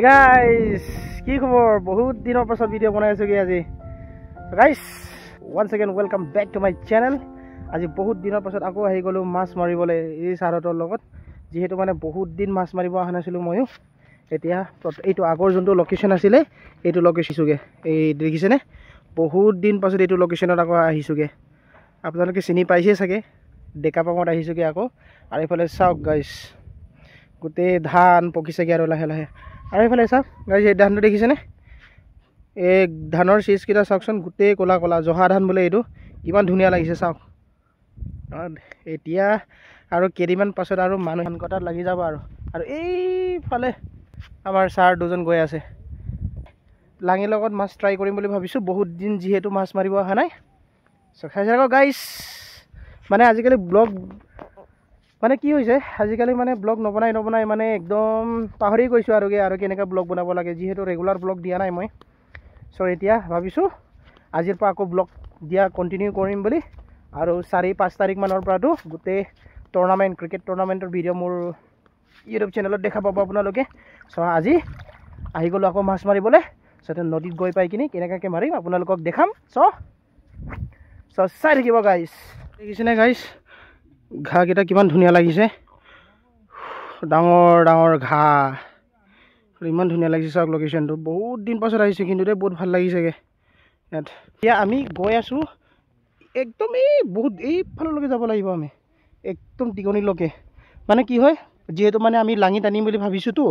Hey guys, কি খবৰ বহুত দিনৰ পাছত ভিডিঅ' বনাই আছো কি আজি guys once again welcome back to my channel আজি বহুত দিনৰ পাছত আকৌ আহি গলো মাছ মাৰিবলৈ এই সাৰতৰ লগত যেহেতু মানে বহুত দিন মাছ মাৰিব আহা নাছিলো ময়ো এতিয়া এইটো আগৰ যোনটো লোকেশন আছিল এইটো লোকেশনকে এই দেখিছেনে বহুত দিন পাছত এইটো লোকেশনত আকৌ আহিছোগে আপোনালোকে চিনি পাইছে চাগে ডেকাপামত আহিছোগে আকৌ আৰু ইফালে চাওক গাইস গোটে ধান পকিছেগে আৰু লাহে লাহে আৰু ইফালে চাওক গাইস এই ধানটো দেখিছেনে এই ধানৰ সিজ কিটা চাওকচোন গোটে কলা কলা জহা ধান বলে এইটো কিমান ধুনিয়া লাগিছে চাওক এতিয়া আৰু কেৰিমান পাছত আৰু মানুহ ধান কটাত লাগি যাব আৰু এইফালে আমাৰ সাৰ দুজন গৈ আছে লাঙি লগত মাছ ট্ৰাই কৰিম বুলি ভাবিছো বহুত দিন যেহেতু মাছ মাৰিব আহা নাই সো খাইছে আকৌ গাইস মানে আজিকালি ব্লগ মানে কি হৈছে আজিকালি মানে ব্লগ নবনাই মানে একদম পাহৰি গৈছো আৰু কেনেকা ব্লগ বনাব লাগে যেহেতু ৰেগুলাৰ ব্লগ দিয়া নাই মই সো এতিয়া ভাবিছো আজিৰ পৰা আকৌ ব্লগ দিয়া কন্টিনিউ কৰিম বুলি আৰু 4-5 তাৰিখ মানৰ পৰাটো গুটে টুৰ্নামেন্ট ক্ৰিকেট টুৰ্নামেন্টৰ ভিডিঅ' মোৰ ইউটিউব চেনেলত দেখা পাব আপোনালোকে সো আজি আহি গলো আকৌ মাছ মাৰিবলৈ সতে নদীত গৈ পাই কিনি কেনেকাকে মাৰিম আপোনালোকক দেখাম সো চাই থাকিব গাইস দেখিছেনে গাইস ঘাঁ কেইটা কিমান ধুনিয়া লাগিছে ডাঙৰ ডাঙৰ ঘাঁ ইমান ধুনিয়া লাগিছে চাওক লোকেশনটো বহুত দিন পাছত আহিছে কিন্তু ৰে বহুত ভাল লাগিছেগে এতিয়া আমি গৈ আছো একদম এই বহুত এই ফাললৈকে যাব লাগিব আমি একদম টিকনিলৈকে মানে কি হয় যেহেতু মানে আমি লাঙি টানিম বুলি ভাবিছো তো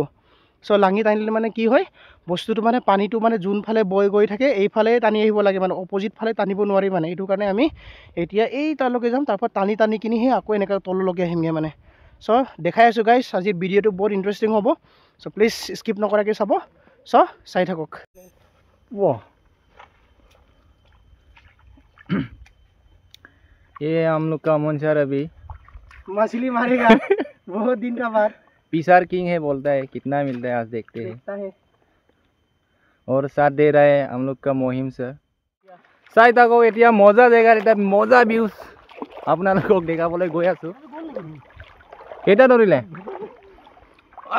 সো লাঙি টানিলে মানে কি হয় বস্তুটো মানে পানীটো মানে যোন ফালে বয় গৈ থাকে এইফালে টানি আহিব লাগে মানে অপোজিট ফালে টানিব নোৱাৰি মানে এইটো কাৰণে আমি এতিয়া এই তালৈকে যাম তাৰপৰ টানি কিনিহে আকৌ এনেকা তললৈকে আহিমগে মানে সো দেখাই আছো গাইস আজি ভিডিঅ'টো বহুত ইন্টাৰেষ্টিং হ'ব সো প্লিজ স্কিপ নকৰাকে চাব সো চাই থাকক ও ये हम लोग का मंशर अभी मछली मारेगा बहुत दिन का बाद पिसार किंग है बोलता है कितना मिलता है आज देखते हैं और साथ दे रहा है हम लोग का मोहिम सर चाই থাকো এতিয়া মজা জেগাৰ এটা মজা ভিউজ আপোনালোকক দেখাবলৈ গৈ আছো কেইটা ধৰিলে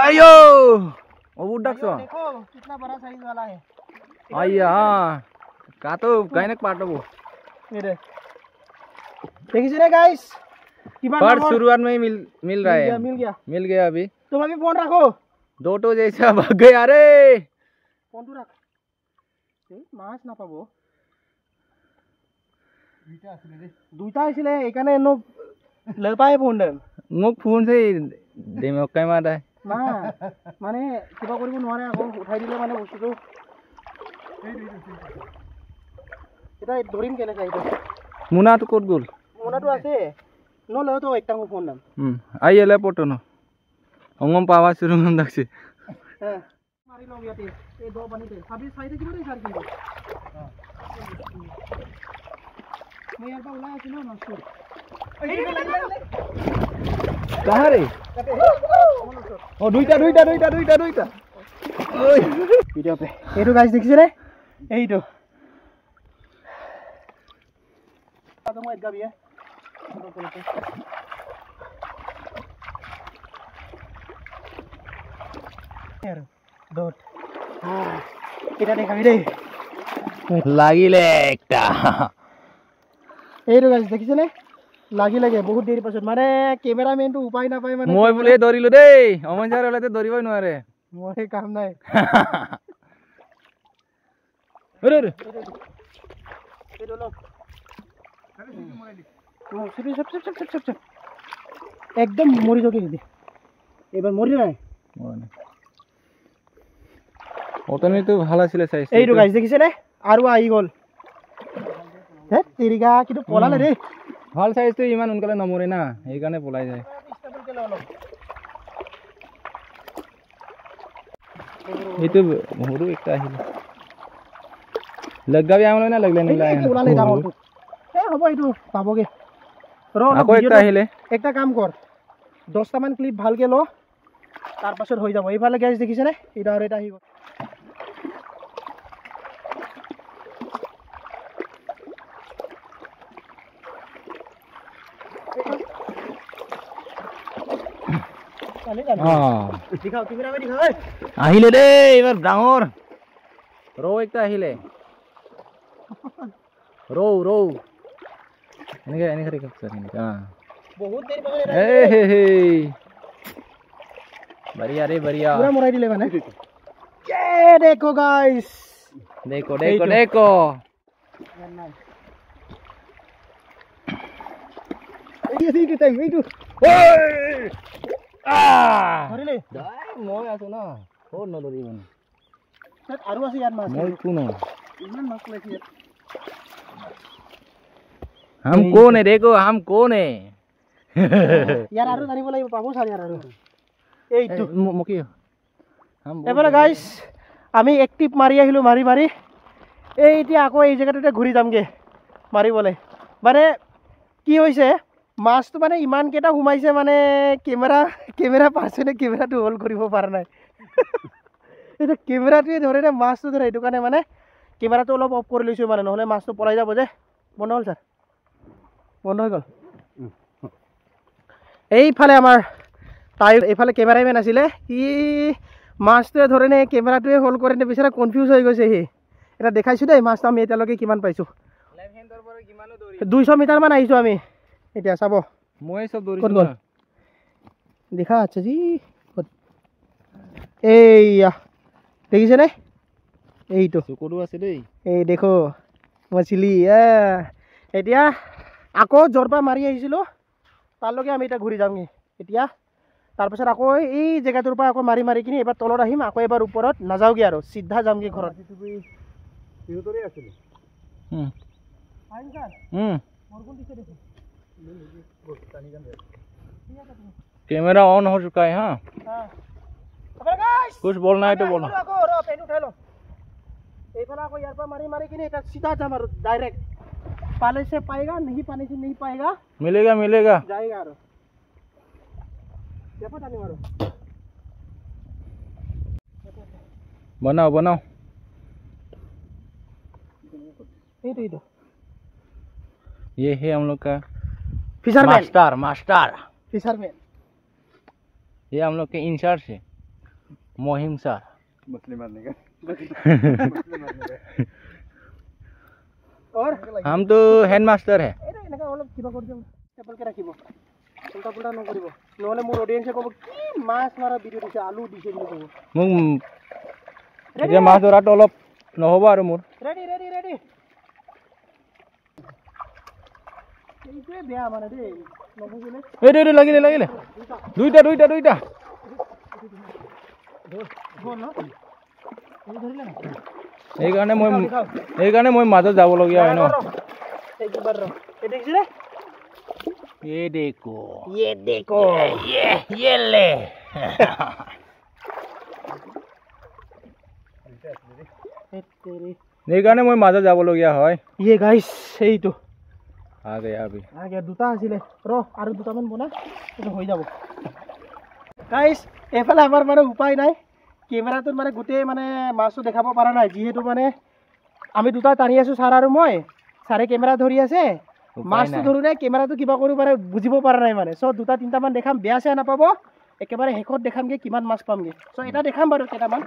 আইও বহুত ডাকছ देखो कितना बड़ा साइज वाला है आइया कातो गायनक पाटबो मेरे देखिए ना गाइस पर शुरुआत में ही मिल रहा है मिल गया अभी तुम अभी फोन रखो दो तो जैसा भाग गया रे फोन तो रख माছ ना पाबो দুইটা আছিল এইকাৰণে এনো লেপাই ফোন দেন মোক ফোন से দেমকাই মাৰা না মানে কিবা কৰিব নোৱাৰে আকৌ উঠাই দিলে মানে বস্তুটো এটা ধৰিম কেনেকৈ এটা মুনাটো ক'ত গ'ল মুনাটো আছে নলে তো একটা ফোন নাম আইলে পটো ন অঙ্গম পাওয়া শুরু হন লাগছে হ্যাঁ মারি লও ইয়াতে এই দো পানিতে সাবি সাইডে কি রে স্যার কিন্তু মই আর বা উলাই আছিল না নষ্ট कहां रे ओ दुईटा ओय ভিডিও পে এইটো গাইস দেখিছে রে এইটো আদা মই গাবি এটা দেখাবি রে লাগিলে একটা এইটো গাইস দেখিছে নে লাগে বহুত দেৰি পাছত মানে ক্যামেৰামেনটো উপায় না পায় মানে মই বলে ধৰিলো দেই অমনজাৰ হলেতে ধৰিবই নোৱাৰে মই কাম নাই ওৰে এইটো লক চপ একদম মৰি যাবি দি এবাৰ মৰি নাই ওতনে তো ভালো আছিল সাইজ এইটো গাইস দেখিছে নে আৰু আহি গল হে তেৰিগা কিটো পলালে ৰে ভাল সাইজ তো ইমান উনকালে নমৰে না এই কাৰণে পলাই যায় এইটো মোৰো একটা আহিল লগাবি আমলে না লাগলে নিলা পলালে ডাঙৰ এ হ'ব এইটো পাবগে ৰ আকৌ একটা আহিলে একটা কাম কৰ 10টা মান ক্লিপ ভালকে ল তাৰ পাছত হৈ যাব এইফালে গাইস দেখিছে নে এটা আৰু এটা আহি গল दिखाओ कैमरा में दिखाओ আহিলে দেই এইবাৰ ডাঙৰ ৰৌ একটা আহিলে ৰৌ এনেকে বহুত দেৰি बढ़िया रे बढ़िया पूरा मुराई दिले माने ये देखो गाइस देखो ये सी के टाइम এইটো ধৰিলে মই আছো না কোন নধৰিব আৰু আছে ইয়াত মাছ মই কোন ইমান মাছ লাগিছে हम कौन है देखो हम कौन है यार আৰু জানিব লাগিব পাবো ছাৰ ইয়াৰ আৰু এইটো মুকি এবারে গাইস আমি এক টিপ মারি আহিলো মারি এই এতিয়া আকৌ এই জায়গাটাতে ঘুরি যামগে মারিবলে মানে কি হইছে মাছটো মানে ইমান কেটা ঘুমাইছে মানে ক্যামেরা পারছনে ক্যামেরাটো হোল্ড কৰিব পাৰা নাই এটা ক্যামেৰাটোৱে ধৰে না মাছটো ধৰে এইটো কাৰণে মানে ক্যামেৰাটো অলপ অফ কৰি লৈছো মানে নহলে মাছটো পলাই যাব যে বন্ধ হল স্যাৰ বন্ধ হৈ গল এইফালে আমাৰ তাই এইফালে ক্যামেৰামেন আছিলে ই মাছটোৱে ধৰে নে ক্যামেৰাটোৱে হোল্ড কৰে নে বিচৰা কনফিউজ হৈ গৈছে হি এটা দেখাইছো দেই মাছটো আমি এতিয়ালৈকে কিমান পাইছো 200 মিটাৰ মান আহিছো আমি এতিয়া চাব মই সব দৌৰিছো না দেখা আছে জি এইয়া দেখিছে নে এইটো চকুটো আছে দেই এই দেখো মছলি এতিয়া আকৌ জৰপা মাৰি আহিছিলো তালৈকে আমি এটা ঘূৰি যামগে এতিয়া তাৰপিছত আকৌ এই জেগাটোৰ পৰা আকৌ মাৰি কিনি এবাৰ তলত আহিম আকৌ এবাৰ ওপৰত নাযাওগে আৰু সিধা যামগে ঘৰত ইউতৰে আছিল कैमरा ऑन हो चुका है हाँ कुछ बोलना है तो बोलो मारी कि सीधा जाम डायरेक्ट पानी से पाएगा नहीं पानी से नहीं पाएगा मिलेगा जाएगा बनाओ ये है हम लोग का फिशरमैन ये हम लोग के इंचार्ज है मोहिम सर मछली मारने का और हम तो हैंड मास्टर है उल्टा नकरिब নহলে মোৰ অডিয়েন্সে কব কি মাছ মাৰা ভিডিও দিছে আলু দিছে বুলি কব মোক এতিয়া মাছ ধৰাটো অলপ নহব আৰু মোৰ ৰেডি এইটোৱে বেয়া মানে দেই নবুজিলে এই লাগিলে দুইটা গল ন ধৰিলে না এইকাৰণে মই মাজত যাব লগিয়া হয় ন একবাৰ ৰ এই দেখিছিলে ये देखो ये ले এইকাৰণে মই মাজত যাব লগিয়া হয় ये गाइस এইটো आ गया দুটা আছিলে ৰ আৰু দুটামান বনা এটা হৈ যাব গাইস এফালে আমাৰ মানে উপায় নাই ক্যামেৰাটোত মানে গোটেই মানে মাছটো দেখাব পৰা নাই যিহেতু মানে আমি দুটা টানি আছো ছাৰ আৰু মই ছাৰে ক্যামেৰা ধৰি আছে মাছটো ধৰোনে ক্যামেৰাটো কিবা কৰো পাৰে বুজিব পৰা নাই মানে সো দুটা তিনটা মান দেখাম বেয়া চেয়া নাপাব একেবাৰে হেকত দেখামগে কিমান মাছ পামগে সো এটা দেখাম বাৰু কেটামান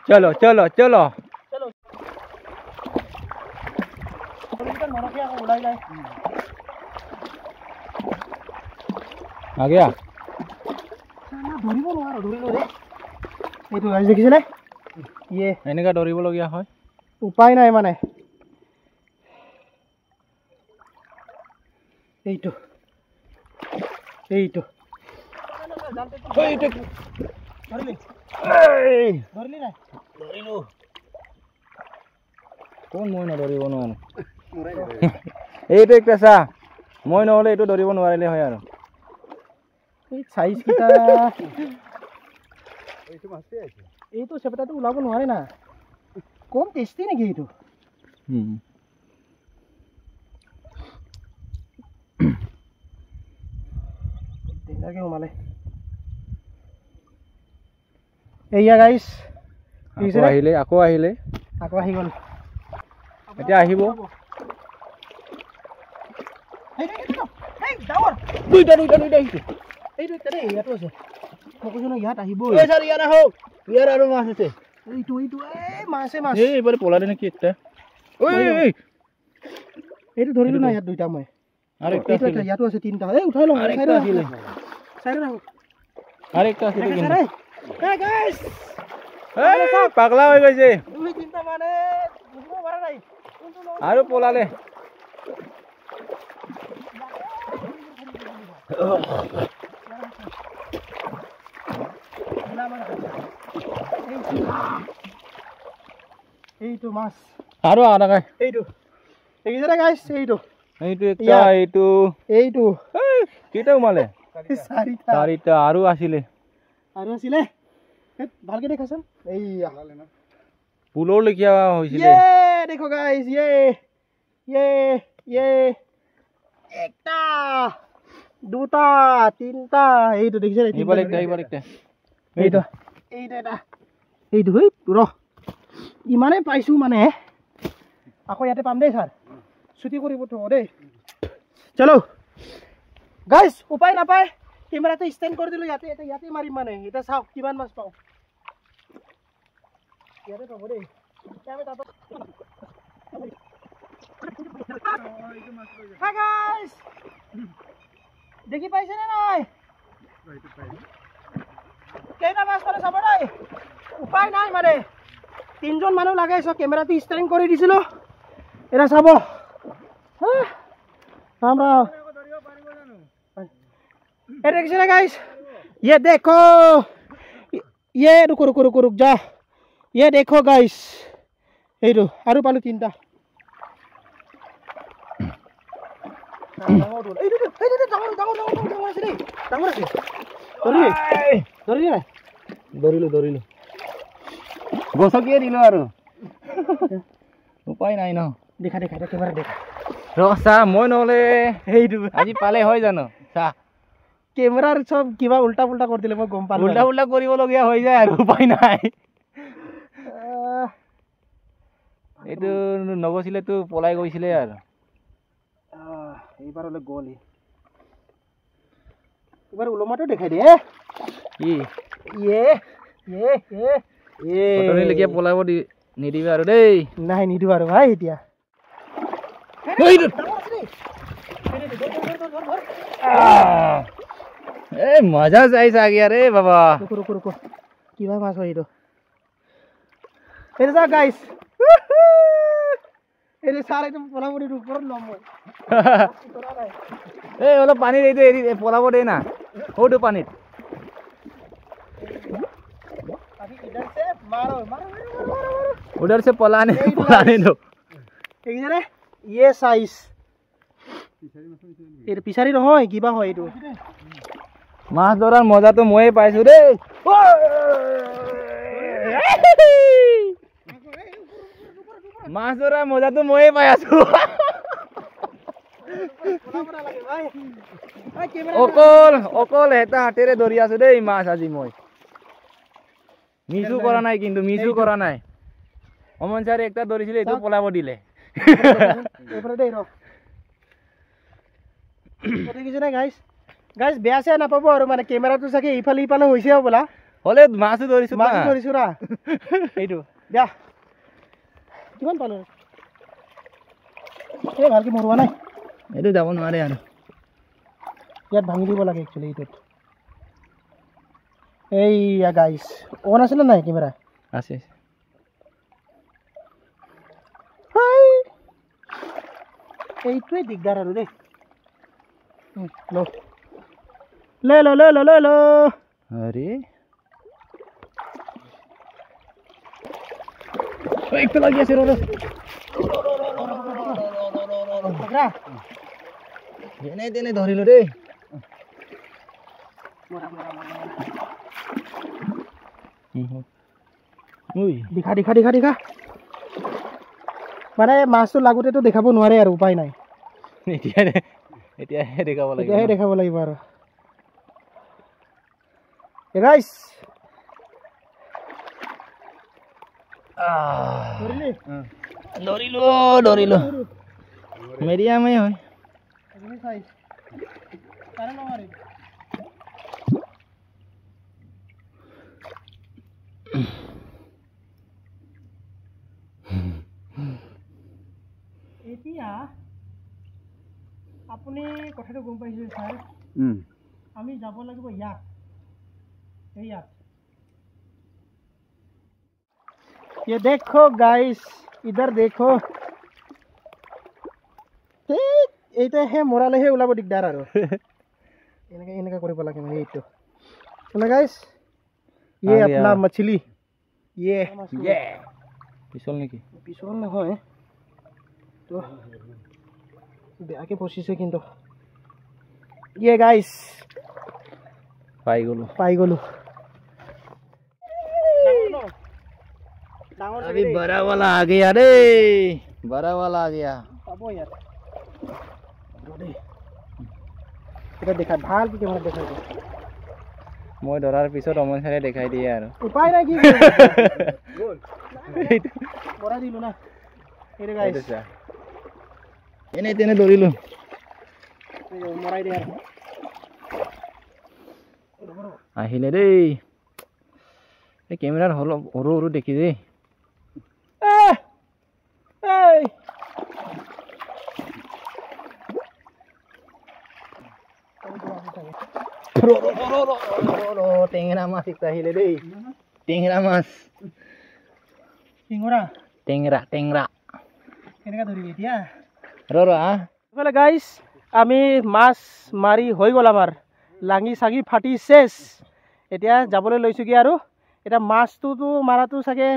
चलो आ गया ধৰিব নোৱাৰো ধৰিলো ৰে এইটো গাইছ দেখিছেনে ইয়ে এনেকা ধৰিব লগিয়া হয় উপায় নাই মানে এইটো ধৰিলি নাই কোন মই নধৰিব নোৱাৰো এইটো একটা চা মই নহলে এইটো ধৰিব নোৱাৰিলে হয় আৰু এই সাইজ কিটা এইটো চেপটাটো ওলাব নোৱাৰে না কম টেষ্টি নেকি এইটো দেখাকে ওমালে এইয়া গাইস আকৌ আহিলে আহি গল এতিয়া আহিব দুইটা আহিছে এইটো ইয়াতো আছে মই কৈছো ন ইয়াত আহিব ইয়াৰ আৰু মাছ আছে এইটো মাছে মাছ এই এবাৰে পলালে নাকি একটা ওই এইটো ধৰিলো না ইয়াত দুইটা মই আরেকটা এইটো আছে ইয়াতো আছে তিনটা এই উঠাই লওঁ আরেকটা আছে চাইরে রাখো আরেকটা আছে কিন্তু এই গাইস এই পাগলা হৈ গৈছে দুই তিনটা মানে বুঝব পাৰা নাই কোনটো লওঁ আৰু পলালে এইটো মাছ আৰু আনাগাই এইটো দেখিছেনে গাইস এইটো এইটো একটা এইটো কেইটা উমালে চাৰিটা চাৰিটা আৰু আছিলে আৰু আছিলে ভালকে দেখাচোন এইয়া পুলৰ লেখিয়া হৈছিলে ये देखो गाइस ये একটা দুটা তিনটা এইটো দেখিছে এইবাৰ একটা এইটো এটা এইটো হই ৰ ইমানে পাইছো মানে আকৌ ইয়াতে পাম দেই স্যাৰ ছুটি কৰিব তো দেই চলো গাইস উপায় নাপায় কেমেৰাটো ষ্টেণ্ড কৰি দিলো ইয়াতে মাৰিম মানে এটা চাও কিমান মাছ পাও ইয়াতে পাব দেই Hi guys! দেখি পাইছে নে নাই কেইটা মাছ পালে চাব নাই উপায় নাই মানে তিনজন মানুহ লাগে সব কেমেৰাটো ষ্টেণ্ড কৰি দিছিলো এটা চাব राम राम ये देखिए गाइस ये देखो ये रुक जा ये देखो गाइस এইটো আৰু পালো তিনটা ধৰিলো গছকিয়ে দিলো আৰু উপায় নাই ন দেখা কেমেৰা দেখা ৰসা মই নহলে এইটো আজি পালে হয় জানো চা কেমেৰাৰ সব কিবা উল্টা পুল্টা কৰি দিলে মই গম পালো উল্টা কৰিবলগীয়া হৈ যায় আৰু উপায় নাই এইটো নগছিলে তো পলাই গৈছিলে আৰু এইবাৰ হলে গ'ল এইবাৰ ওলমাটো দেখাই দিয়ে লেখিয়া পলাব নিদিবি আৰু দেই নাই নিদিওঁ আৰু ভাই এতিয়া এই মজা যাই চাগে আরে বাবা रुक কিবা মাছ হয় এইটো যা গাইস এরে সারা একদম পলাবড়ির উপর লম এই অলপ পানী দেই এৰি পলাব দেই না ওটো পানীত अभी इधर से मारो उधर से पलाने दो ঠিক আছে ये साइज এর পিছারি নহয় কিবা হয় এইটো মাছ ধরার মজা তো ময়ে পাইছো রে মাছ ধরার মজা তো ময়ে পাই আছো অকল এটা হাতেৰে ধৰি আছো দেই মাছ আজি মই মিছু কৰা নাই কিন্তু মিছু কৰা নাই অমন ছাৰে একটা ধৰিছিলে এইটো পলাব দিলে এবাৰে দেই ৰ কত কিছু নাই গাইস বেয়া চেয়া নাপাব আৰু মানে কেমেৰাটো চাগে ইফালে হৈছে বোলা হলে মাছও ধৰিছো ৰা এইটো দিয়া কিমান পালো এই ভালকে মৰুৱা নাই এইটো যাব নোৱাৰে আৰু ইয়াত ভাঙি দিব লাগে একচুয়ালি এইটোত এইয়া গাইস অন আছে না নাই কেমেৰা আছে এইটোৱে দিগদাৰ আৰু দেই লো अरे एक तो लगी सिरो जेने तेने धरिलो रे दिखा মানে মাছটো লাগুতেতো দেখাব নোৱাৰে আৰু উপায় নাই এতিয়াহে দেখাব লাগিব আৰু গাইস ধৰিলো মিডিয়ামে হয় এতিয়া আপুনি কথাটো গম পাইছে স্যাৰ আমি যাব লাগিব ইয়াত ইয়াত ये देखो गाइस इधर देखो এইটা হে মৰালেহে ওলাব দিগদাৰ আৰু এনেকা এনেকা কৰিব লাগে মানে এইটো মানে গাইস ये अपना मछली ये পিছল নেকি পিছল নহয় তো বেয়াকে ফচিছে কিন্তু ये गाइस পাই গলো अभी बड़ा वाला आ गया रे बड़ा वाला आ गया পাবো ইয়াত এটা দেখা ভাল কি কেমেৰা দেখাই মই ধৰাৰ পিছত অমন চালে দেখাই দিয়ে আৰু উপায় নাই কি গল বৰা দিলো না এৰে গাইস এনে তেনে ধৰিলো মৰাই দে আৰু আহিলে দেই এই কেমেৰাৰ হল সৰু সৰু দেখি দেই এই টেঙেৰা মাছ একটা আহিলে দেই টেঙেৰা মাছ টিঙৰা টেঙেৰা টেঙেৰা কেনেকা ধৰিবি এতিয়া ৰ গাইস আমি মাছ মাৰি হৈ গ'ল আমাৰ লাঙি চাগি ফাটি চেছ এতিয়া যাবলৈ লৈছোঁ কি আৰু এতিয়া মাছটোতো মাৰাটো চাগে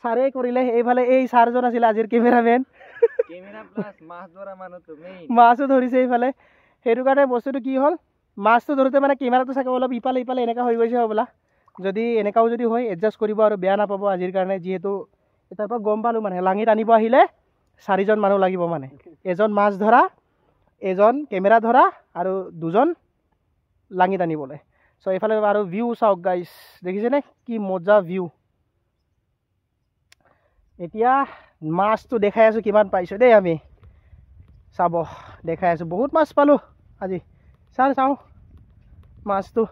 ছাৰে কৰিলে এইফালে এই ছাৰজন আছিল আজিৰ কেমেৰামেন মাছো ধৰিছে এইফালে সেইটো কাৰণে বস্তুটো কি হ'ল মাছটো ধৰোঁতে মানে কেমেৰাটো চাগে অলপ ইফালে ইফালে এনেকা হৈ গৈছে হ'বলা যদি এনেকাও যদি হয় এডজাষ্ট কৰিব আৰু বেয়া নাপাব আজিৰ কাৰণে যিহেতু তাৰ পৰা গম পালোঁ মানে লাঙিত আনিব আহিলে 4জন মানুহ লাগিব মানে এজন মাছ ধৰা এজন কেমেৰা ধৰা আৰু 2জন লাঙিত আনিবলৈ চ' এইফালে আৰু ভিউ চাওক গাইছ দেখিছেনে কি মজা ভিউ এতিয়া মাছটো দেখাই আছোঁ কিমান পাইছোঁ দেই আমি চাব দেখাই আছোঁ বহুত মাছ পালোঁ আজি চাওঁ মাছটো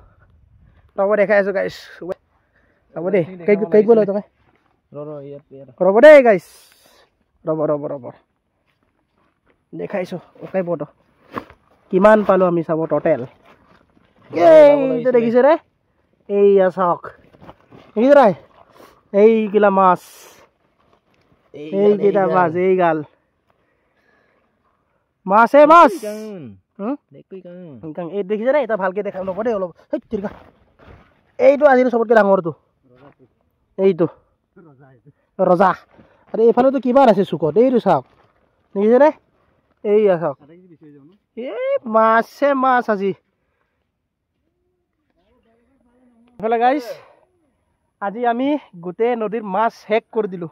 ৰ'ব দেখাই আছোঁ গাইছ ৰ'ব দেই কেইক বোলো তুমি ৰ'ব দেই গাইছ ৰ'ব দেখাইছোঁ ওকাই পটো কিমান পালোঁ আমি চাব টোটেল এইটো দেখিছে ৰে এইয়া চাওক দেখিছে ৰাই এইগিলা মাছ এইকেইটা মাছ এইগাল মাছ এই দেখিছে নে এটা ভালকে দেখা ল'ব দেই অলপ এইটো আজিৰ চবতকৈ ডাঙৰটো এইটো ৰজা আৰু এইফালেতো কিমান আছে চুকত এইটো চাওক দেখিছেনে এইয়া চাওক এই মাছ আজি এইফালে গাইছ আজি আমি গোটেই নদীৰ মাছ শেষ কৰি দিলোঁ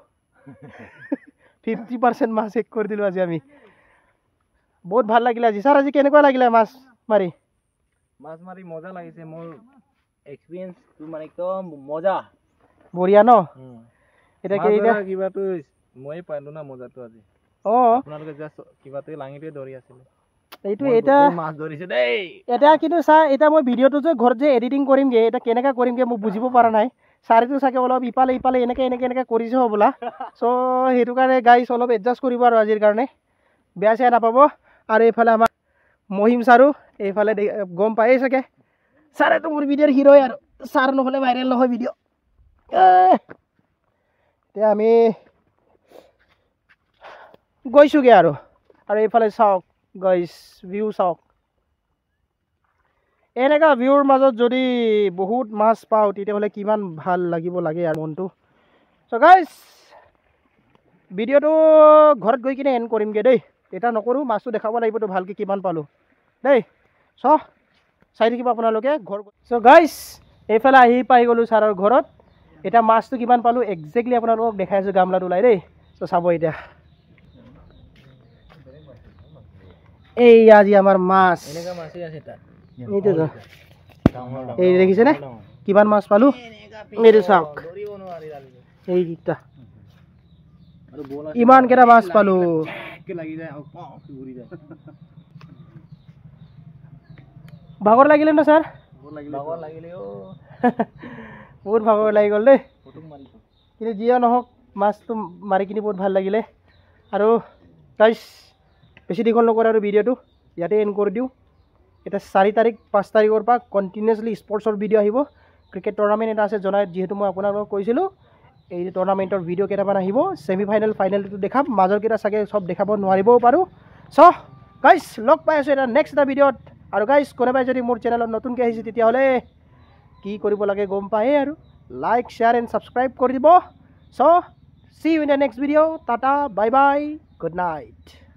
50% মাছ শেষ কৰি দিলোঁ আজি আমি বহুত ভাল লাগিলে আজি ছাৰ আজি কেনেকুৱা লাগিলে মাছ মাৰি মজা লাগিছে মোৰ এক্সপিৰিয়েঞ্চটো মানে একদম মজা বঢ়িয়া ন এতিয়া কিবাটো মই পালোঁ না মজাটো আজি আপোনালোকে জাষ্ট কিবাটো লাঙিটোৱে ধৰি আছিলে এইটো এতিয়া মাছ ধৰিছে দেই এতিয়া কিন্তু ছাৰ এতিয়া মই ভিডিঅ'টো যে ঘৰত যে এডিটিং কৰিমগৈ এতিয়া কেনেকৈ কৰিমগৈ মই বুজিব পৰা নাই ছাৰেতো চাগে অলপ ইফালে এনেকৈ কৰিছে হ'বলা চ' সেইটো কাৰণে গাইছ অলপ এডজাষ্ট কৰিব আৰু আজিৰ কাৰণে বেয়া চেয়া নাপাব আৰু এইফালে আমাৰ মহিম ছাৰো এইফালে গম পায়েই চাগে ছাৰেতো মোৰ ভিডিঅ'ৰ হিৰ'ই আৰু ছাৰ নহ'লে ভাইৰেল নহয় ভিডিঅ' এতিয়া আমি গৈছোঁগৈ আৰু এইফালে চাওক গাইছ ভিউ চাওক এনেকুৱা ভিউৰ মাজত যদি বহুত মাছ পাওঁ তেতিয়াহ'লে কিমান ভাল লাগিব লাগে আৰু মনটো চ' গাইছ ভিডিঅ'টো ঘৰত গৈ কিনে এণ্ড কৰিমগৈ দেই এতিয়া নকৰোঁ মাছটো দেখাব লাগিবতো ভালকৈ কিমান পালোঁ দেই চাই থাকিব আপোনালোকে ঘৰ চ' গাইছ এইফালে আহি পাই গ'লোঁ ছাৰৰ ঘৰত এতিয়া মাছটো কিমান পালোঁ একজেক্টলি আপোনালোকক দেখাই আছোঁ গামলাত ওলাই দেই চ' চাব এতিয়া এই আজি আমাৰ মাছ এইটো এই দেখিছেনে কিমান মাছ পালোঁ এইটো চাওক এইকেইটা ইমানকেইটা মাছ পালোঁ ভাগৰ লাগিলে ন ছাৰ বহুত ভাগৰ লাগি গ'ল দেই কিন্তু যিয়ে নহওক মাছটো মাৰি কিনি বহুত ভাল লাগিলে আৰু গাইছ বেছি দীঘল নকৰে আৰু ভিডিঅ'টো ইয়াতে এণ্ড কৰি দিওঁ এতিয়া 4 তাৰিখ 5 তাৰিখৰ পৰা কণ্টিনিউছলি স্পৰ্টছৰ ভিডিঅ' আহিব ক্ৰিকেট টুৰ্ণামেণ্ট এটা আছে জনাই যিহেতু মই আপোনালোকক কৈছিলোঁ এই টুৰ্ণামেণ্টৰ ভিডিঅ' কেইটামান আহিব ছেমি ফাইনেল ফাইনেলটো দেখাম মাজৰ কেইটা চাগে চব দেখাব নোৱাৰিবও পাৰোঁ চ' গাইছ লগ পাই আছোঁ এটা নেক্সট এটা ভিডিঅ'ত আৰু গাইছ কোনোবাই যদি মোৰ চেনেলত নতুনকৈ আহিছে তেতিয়াহ'লে কি কৰিব লাগে গম পায়েই আৰু লাইক শ্বেয়াৰ এণ্ড ছাবস্ক্ৰাইব কৰি দিব চ' see you in the next video tata bye bye good night